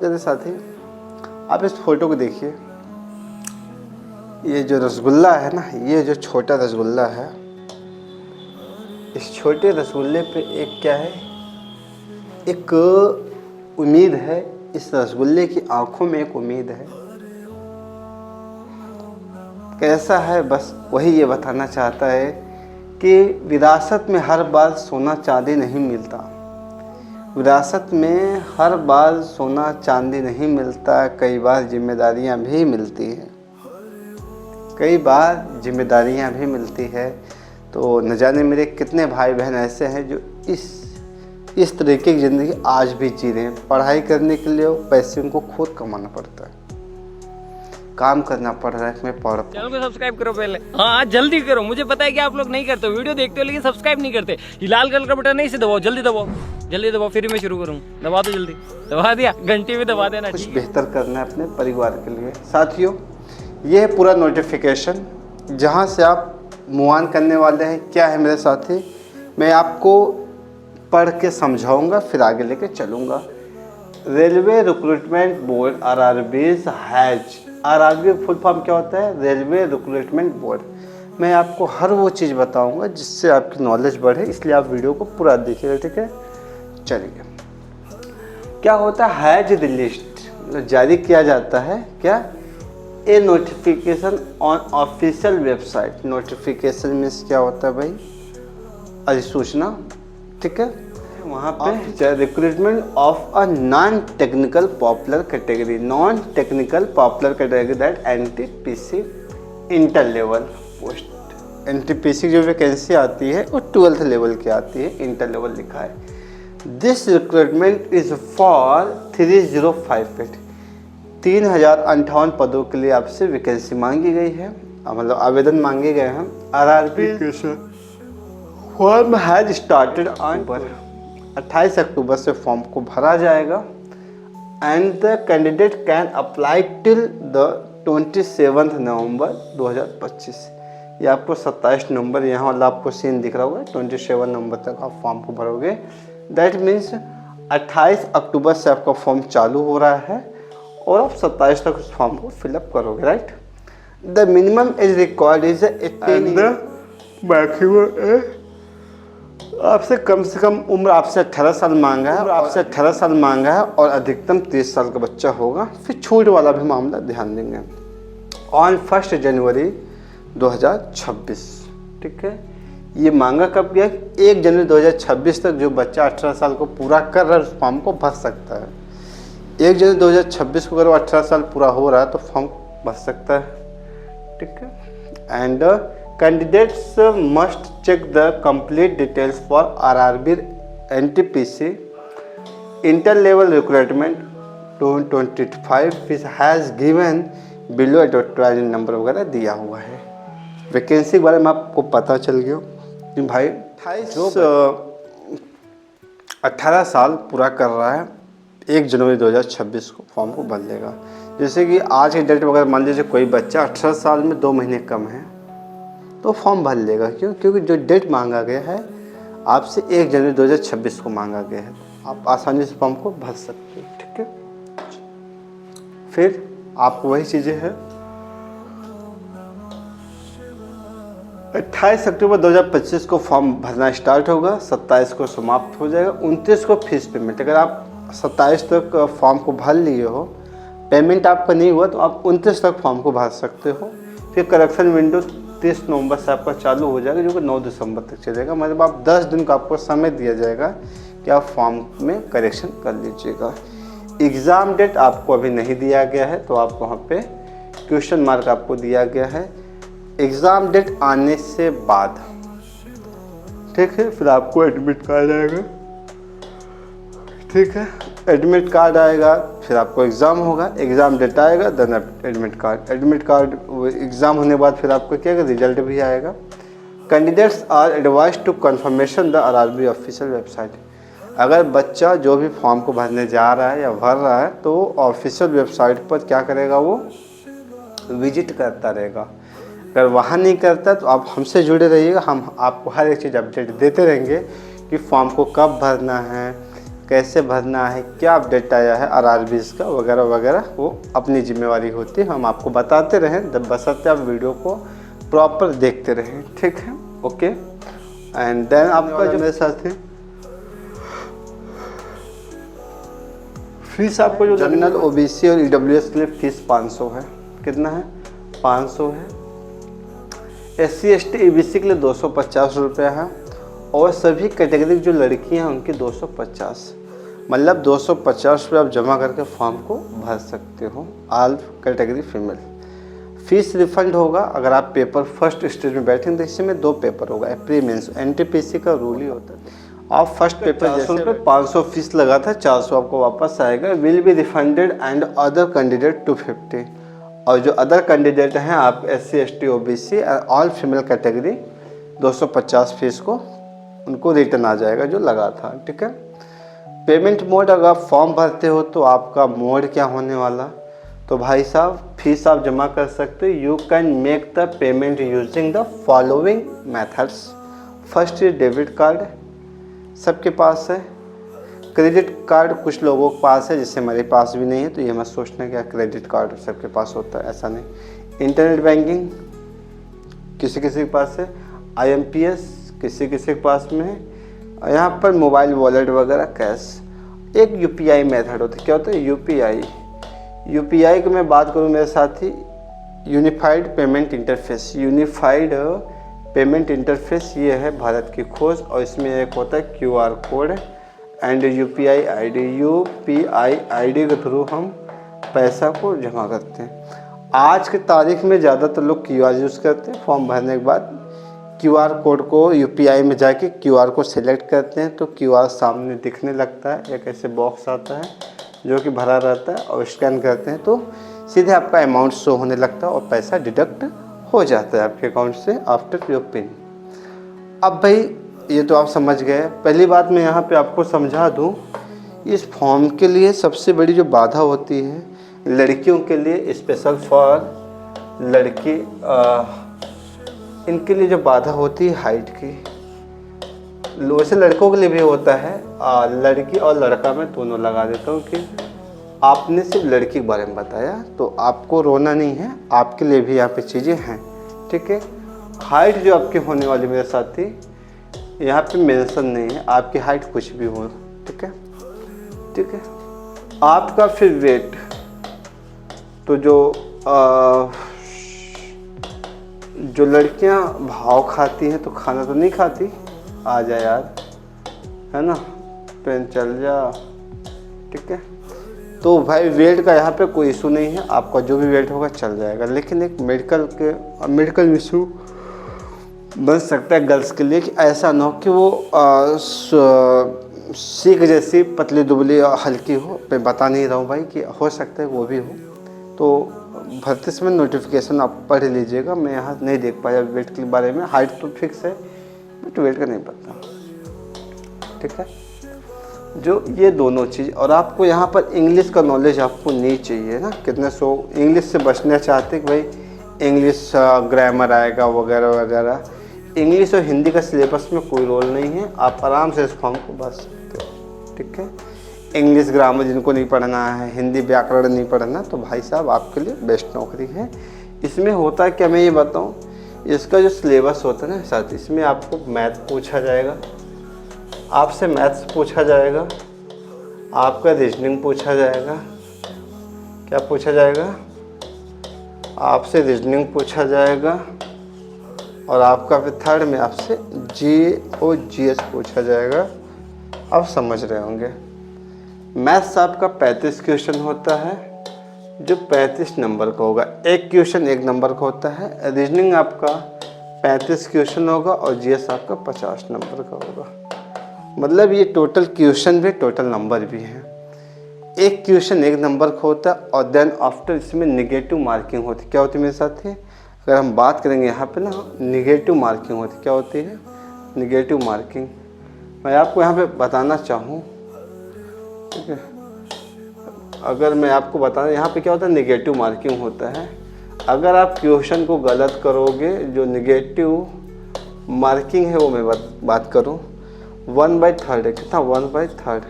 मेरे साथी, आप इस फोटो को देखिए। ये जो रसगुल्ला है ना, ये जो छोटा रसगुल्ला है, इस छोटे रसगुल्ले पे एक क्या है, एक उम्मीद है। इस रसगुल्ले की आंखों में एक उम्मीद है। कैसा है, बस वही ये बताना चाहता है कि विरासत में हर बार सोना चांदी नहीं मिलता। विरासत में हर बार सोना चांदी नहीं मिलता। कई बार जिम्मेदारियां भी मिलती हैं। कई बार जिम्मेदारियां भी मिलती है। तो न जाने मेरे कितने भाई बहन ऐसे हैं जो इस तरीके की ज़िंदगी आज भी जी रहे हैं। पढ़ाई करने के लिए पैसे उनको खुद कमाना पड़ता है, काम करना पड़ रहा है। मैं पढ़ चैनल को सब्सक्राइब करो पहले। हाँ जल्दी करो, मुझे पता है कि आप लोग नहीं करते, वीडियो देखते हो लेकिन सब्सक्राइब नहीं करते। ये लाल कलर का बटन नहीं, इसे दबाओ, जल्दी दबाओ, जल्दी दबाओ, फिर मैं शुरू करूँ। दबा दो, जल्दी दबा दिया, घंटी भी दबा देना। कुछ बेहतर करना है अपने परिवार के लिए। साथियों, ये है पूरा नोटिफिकेशन जहाँ से आप मूव ऑन करने वाले हैं। क्या है मेरे साथी, मैं आपको पढ़ के समझाऊंगा, फिर आगे लेके चलूँगा। Railway recruitment board RRBs has, RRB full form क्या होता है, रेलवे रिक्रूटमेंट बोर्ड। मैं आपको हर वो चीज़ बताऊंगा जिससे आपकी नॉलेज बढ़े, इसलिए आप वीडियो को पूरा देखिएगा, ठीक है। चलिए, क्या होता है, हैज द लिस्ट जारी किया जाता है। क्या, a notification on official website. Notification means क्या होता है भाई, अधिसूचना, ठीक है। वहाँ पे recruitment of a non technical popular category, non technical popular category that NTPC inter level post. NTPC जो वैकेंसी आती है वो 12th लेवल की आती है, इंटर लेवल लिखा है। दिस रिक्रूटमेंट इज फॉर 3058, 3058 पदों के लिए आपसे वैकेंसी मांगी गई है, मतलब आवेदन मांगे गए हैं। RRB form has started on 28 अक्टूबर से फॉर्म को भरा जाएगा। And the candidate can apply till the 27 नवंबर 2025। ये आपको 27 नवंबर, यहाँ वाला आपको सीन दिख रहा होगा, 27 नवंबर तक आप फॉर्म को भरोगे। दैट मीन्स 28 अक्टूबर से आपका फॉर्म चालू हो रहा है और आप 27 तक उस फॉर्म को फिलअप करोगे, right. The minimum age required is 18, the maximum age, आपसे कम से कम उम्र आपसे 18 साल मांगा है, आपसे 18 साल मांगा है और अधिकतम 30 साल का बच्चा होगा। फिर छूट वाला भी मामला ध्यान देंगे। ऑन 1 जनवरी 2026, ठीक है। ये मांगा कब गया, 1 जनवरी 2026 तक जो बच्चा 18 साल को पूरा कर रहा है उस फॉर्म को भर सकता है। 1 जनवरी 2026 को अगर वो 18 साल पूरा हो रहा है तो फॉर्म भर सकता है, ठीक है। And candidates must check the complete details for RRB NTPC inter-level recruitment 2025 which has given below advertising number वगैरह दिया हुआ है। वैकेंसी के बारे में आपको पता चल गया कि भाई 18 साल पूरा कर रहा है, 1 जनवरी 2026 को फॉर्म को भर लेगा। जैसे कि आज की डेट में अगर मान लीजिए कोई बच्चा 18 साल में 2 महीने कम है तो फॉर्म भर लेगा। क्यों, क्योंकि जो डेट मांगा गया है आपसे 1 जनवरी 2026 को मांगा गया है, आप आसानी से फॉर्म को भर सकते हो, ठीक है। फिर आपको वही चीज़ें हैं, 28 अक्टूबर 2025 को फॉर्म भरना स्टार्ट होगा, 27 को समाप्त हो जाएगा, 29 को फीस पेमेंट। अगर आप 27 तक फॉर्म को भर लिए हो, पेमेंट आपका नहीं हुआ तो आप 29 तक फॉर्म को भर सकते हो। फिर करेक्शन विंडो 30 नवंबर से आपका चालू हो जाएगा, जो कि 9 दिसंबर तक चलेगा। मतलब आप 10 दिन का आपको समय दिया जाएगा कि आप फॉर्म में करेक्शन कर लीजिएगा। एग्ज़ाम डेट आपको अभी नहीं दिया गया है, तो आप वहाँ पे क्वेश्चन मार्क आपको दिया गया है। एग्ज़ाम डेट आने से बाद, ठीक है, फिर आपको एडमिट कार्ड आएगा, ठीक है। एडमिट कार्ड आएगा, फिर आपको एग्ज़ाम होगा, एग्ज़ाम डेट आएगा, then admit card, admit card exam होने बाद फिर आपको क्या रिजल्ट भी आएगा। Candidates are advised to confirmation the RRB official website. अगर बच्चा जो भी फॉर्म को भरने जा रहा है या भर रहा है तो ऑफिशियल वेबसाइट पर क्या करेगा, वो विजिट करता रहेगा। अगर वहाँ नहीं करता तो आप हमसे जुड़े रहिएगा, हम आपको हर एक चीज़ अपडेट देते रहेंगे कि फॉर्म को कब भरना है, कैसे भरना है, क्या अपडेट आया है RRBs का वगैरह वगैरह, वो अपनी जिम्मेवारी होती है। हम आपको बताते रहें, बशर्ते आप वीडियो को प्रॉपर देखते रहें, ठीक है। ओके, एंड देन आपका जो मेरे साथ है फीस, आपको जो जनरल OBC और EWS के लिए फीस 500 है। कितना है? 500 है। SC ST EBC के लिए 250 रुपया है, और सभी कैटेगरी जो लड़कियां हैं उनकी 250, मतलब 250 रुपये आप जमा करके फॉर्म को भर सकते हो, all category female. Fees refund होगा अगर आप पेपर फर्स्ट स्टेज में बैठेंगे, तो इसमें 2 पेपर होगा, प्री मेंस। NTPC का रूल ही होता है, आप फर्स्ट पेपर जैसे 500 फीस लगा था, 400 आपको वापस आएगा। Will be refunded and other candidate 250, और जो अदर कैंडिडेट हैं आप SC ST OBC all female category 250 fees को उनको रिटर्न आ जाएगा जो लगा था, ठीक है। पेमेंट मोड, अगर आप फॉर्म भरते हो तो आपका मोड क्या होने वाला, तो भाई साहब फीस आप जमा कर सकते हो। You can make the payment using the following methods. First is debit card, सबके पास है। क्रेडिट कार्ड कुछ लोगों के पास है, जिससे मेरे पास भी नहीं है, तो ये मत सोचना क्या क्रेडिट कार्ड सबके पास होता है, ऐसा नहीं। इंटरनेट बैंकिंग किसी किसी के पास है। IMPS किसी किसी के पास में है। यहाँ पर मोबाइल वॉलेट वगैरह, कैश। एक UPI मेथड होता है। क्या होता है? UPI की मैं बात करूँ मेरे साथी, unified payment interface. Unified payment interface ये है भारत की खोज, और इसमें एक होता है QR code and UPI ID के थ्रू हम पैसा को जमा करते हैं। आज की तारीख में ज़्यादातर लोग QR यूज़ करते हैं। फॉर्म भरने के बाद QR कोड को UPI में जाके QR को सिलेक्ट करते हैं, तो QR सामने दिखने लगता है, एक ऐसे बॉक्स आता है जो कि भरा रहता है, और स्कैन करते हैं तो सीधे आपका अमाउंट शो होने लगता है और पैसा डिडक्ट हो जाता है आपके अकाउंट से आफ्टर योर पिन। अब भाई ये तो आप समझ गए। पहली बात मैं यहाँ पे आपको समझा दूँ, इस फॉर्म के लिए सबसे बड़ी जो बाधा होती है लड़कियों के लिए, स्पेशल फॉर लड़की, इनके लिए जो बाधा होती है हाइट की, वैसे लड़कों के लिए भी होता है। लड़की और लड़का मैं दोनों लगा देता हूँ कि आपने सिर्फ लड़की के बारे में बताया, तो आपको रोना नहीं है, आपके लिए भी यहाँ पे चीज़ें हैं, ठीक है। हाइट जो आपकी होने वाली मेरे साथी, यहाँ पे मेंशन नहीं है आपकी हाइट कुछ भी हो, ठीक है, ठीक है। आपका फिर वेट, तो जो लड़कियां भाव खाती हैं तो खाना तो नहीं खाती, आ जा यार, है ना, पेन चल जा, ठीक है। तो भाई वेट का यहाँ पे कोई इशू नहीं है, आपका जो भी वेट होगा चल जाएगा। लेकिन एक मेडिकल इशू बन सकता है गर्ल्स के लिए कि ऐसा ना हो कि वो सीख जैसी पतली दुबली और हल्की हो। मैं बता नहीं रहा हूँ भाई कि हो सकता है वो भी हो, तो भरते समय नोटिफिकेशन आप पढ़ लीजिएगा। मैं यहाँ नहीं देख पाया वेट के बारे में, हाइट तो फिक्स है बट वेट का नहीं पता, ठीक है। जो ये दोनों चीज़, और आपको यहाँ पर इंग्लिश का नॉलेज आपको नहीं चाहिए ना। कितने सो इंग्लिश से बचना चाहते कि भाई इंग्लिश ग्रामर आएगा वगैरह वगैरह। इंग्लिश और हिंदी का सिलेबस में कोई रोल नहीं है, आप आराम से इस फॉर्म को भर सकते हो, ठीक है। इंग्लिश ग्रामर जिनको नहीं पढ़ना है, हिंदी व्याकरण नहीं पढ़ना, तो भाई साहब आपके लिए बेस्ट नौकरी है। इसमें होता है क्या, मैं ये बताऊँ, इसका जो सिलेबस होता है ना साथ, इसमें आपको मैथ पूछा जाएगा, आपसे मैथ्स पूछा जाएगा, आपका रीजनिंग पूछा जाएगा। क्या पूछा जाएगा? आपसे रीजनिंग पूछा जाएगा, और आपका फिर थर्ड में आपसे GS पूछा जाएगा। आप समझ रहे होंगे। मैथ्स आपका 35 क्वेश्चन होता है, जो 35 नंबर का होगा। एक क्वेश्चन 1 नंबर का होता है। रीजनिंग आपका 35 क्वेश्चन होगा, और GS आपका 50 नंबर का होगा। मतलब ये टोटल क्वेश्चन भी टोटल नंबर भी हैं। एक क्वेश्चन 1 नंबर का होता है, और देन आफ्टर इसमें निगेटिव मार्किंग होती है। क्या होती है मेरे साथ है, अगर हम बात करेंगे यहाँ पे ना, निगेटिव मार्किंग होती है। क्या होती है? Negative marking. मैं आपको यहाँ पे बताना चाहूँ, ठीक है, अगर मैं आपको बताना, यहाँ पे क्या होता है, निगेटिव मार्किंग होता है। अगर आप क्वेश्चन को गलत करोगे, जो निगेटिव मार्किंग है वो मैं बात करूँ, 1/3 है। कितना? 1/3।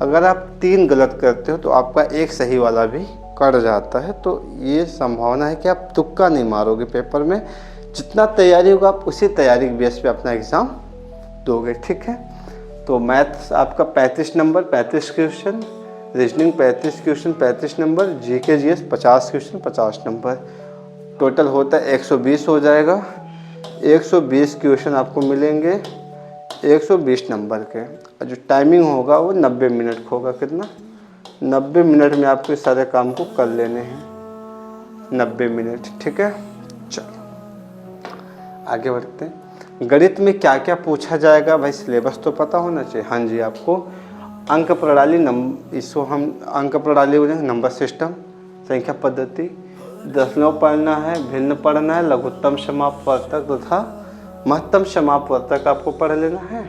अगर आप 3 गलत करते हो तो आपका एक सही वाला भी कट जाता है। तो ये संभावना है कि आप तुक्का नहीं मारोगे पेपर में, जितना तैयारी होगा आप उसी तैयारी के बेस पे अपना एग्ज़ाम दोगे, ठीक है। तो मैथ्स आपका 35 number 35 question, reasoning 35 question 35 number, GK GS 50 question 50 number, total होता है 120 हो जाएगा। 120 क्वेश्चन आपको मिलेंगे 120 नंबर के, और जो टाइमिंग होगा वो 90 मिनट का होगा। कितना? 90 मिनट में आपके सारे काम को कर लेने हैं, 90 मिनट, ठीक है। चलो आगे बढ़ते हैं। गणित में क्या क्या पूछा जाएगा भाई, सिलेबस तो पता होना चाहिए। हाँ जी, आपको अंक प्रणाली इसको हम अंक प्रणाली बोलेंगे, नंबर सिस्टम, संख्या पद्धति, दशमलव पढ़ना है, भिन्न पढ़ना है, लघुत्तम समापवर्तक तथा महत्तम समापवर्तक आपको पढ़ लेना है,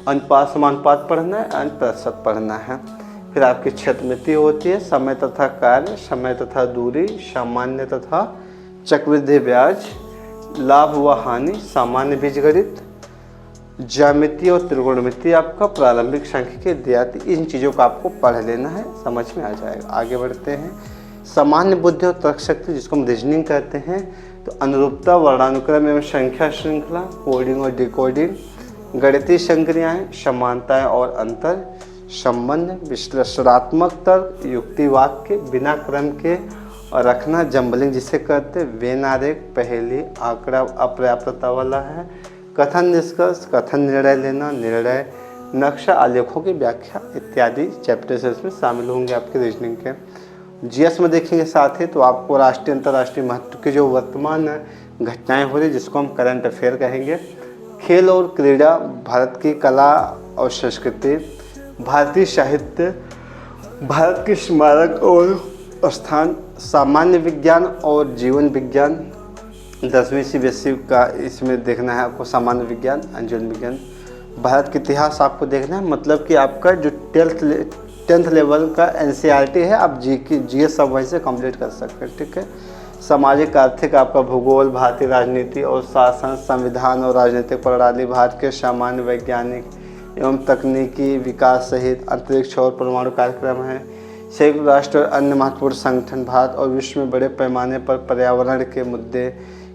अनुपात समानुपात पढ़ना है, अंक प्रतिशत पढ़ना है। फिर आपकी क्षेत्रमिति होती है, समय तथा कार्य, समय तथा दूरी, सामान्य तथा चक्रवृद्धि ब्याज, लाभ व हानि, सामान्य बीजगणित, ज्यामिति और त्रिकोणमिति, आपका प्रारंभिक सांख्यिकी, देहाती, इन चीज़ों को आपको पढ़ लेना है, समझ में आ जाएगा। आगे बढ़ते हैं। सामान्य बुद्धि और तर्क शक्ति, जिसको हम रीजनिंग कहते हैं, तो अनुरूपता, वर्णानुक्रम एवं संख्या श्रृंखला, कोडिंग और डिकोडिंग, गणितीय संक्रियाएं, समानताएं और अंतर, संबंध, विश्लेषणात्मक तर्क, युक्ति वाक्य, बिना क्रम के और रखना, जम्बलिंग जिसे कहते, वेन आरेख, पहेली, आंकड़ा अपर्याप्तता वाला है, कथन निष्कर्ष, कथन निर्णय लेना, निर्णय, नक्शा, आलेखों की व्याख्या इत्यादि चैप्टर्स इसमें शामिल होंगे आपके रीजनिंग के। जीएस में देखेंगे साथ ही तो आपको राष्ट्रीय अंतर्राष्ट्रीय महत्व की जो वर्तमान घटनाएं हो रही, जिसको हम करंट अफेयर कहेंगे, खेल और क्रीड़ा, भारत की कला और संस्कृति, भारतीय साहित्य, भारत के स्मारक और स्थान, सामान्य विज्ञान और जीवन विज्ञान, 10वीं CBSE का इसमें देखना है आपको, सामान्य विज्ञान, जीवन विज्ञान, भारत का इतिहास आपको देखना है। मतलब कि आपका जो 10th लेवल का NCERT है, आप GS सब वहीं से कंप्लीट कर सकते हैं, ठीक है। सामाजिक आर्थिक आपका भूगोल, भारतीय राजनीति और शासन, संविधान और राजनीतिक प्रणाली, भारत के सामान्य वैज्ञानिक एवं तकनीकी विकास सहित अंतरिक्ष और परमाणु कार्यक्रम है, संयुक्त राष्ट्र और अन्य महत्वपूर्ण संगठन, भारत और विश्व में बड़े पैमाने पर पर्यावरण के मुद्दे,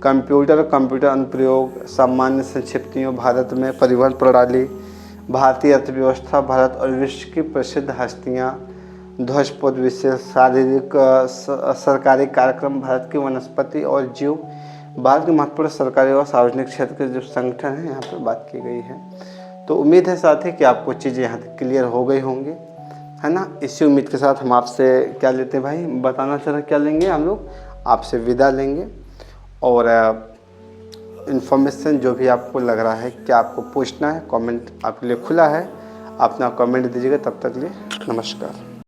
कंप्यूटर और कंप्यूटर अनुप्रयोग, सामान्य संक्षिप्तियों, भारत में परिवहन प्रणाली, भारतीय अर्थव्यवस्था, भारत और विश्व की प्रसिद्ध हस्तियाँ, ध्वजपद विशेष, शारीरिक सरकारी कार्यक्रम, भारत की वनस्पति और जीव, भारत के महत्वपूर्ण सरकारी और सार्वजनिक क्षेत्र के जो संगठन हैं यहाँ पर बात की गई है। तो उम्मीद है साथी कि आपको चीज़ें यहाँ तक क्लियर हो गई होंगी, है ना। इसी उम्मीद के साथ हम आपसे क्या लेते हैं भाई, बताना चाह रहे क्या लेंगे, हम लोग आपसे विदा लेंगे। और इन्फॉर्मेशन जो भी आपको लग रहा है, क्या आपको पूछना है, कमेंट आपके लिए खुला है, अपना कमेंट दीजिएगा। तब तक के लिए नमस्कार।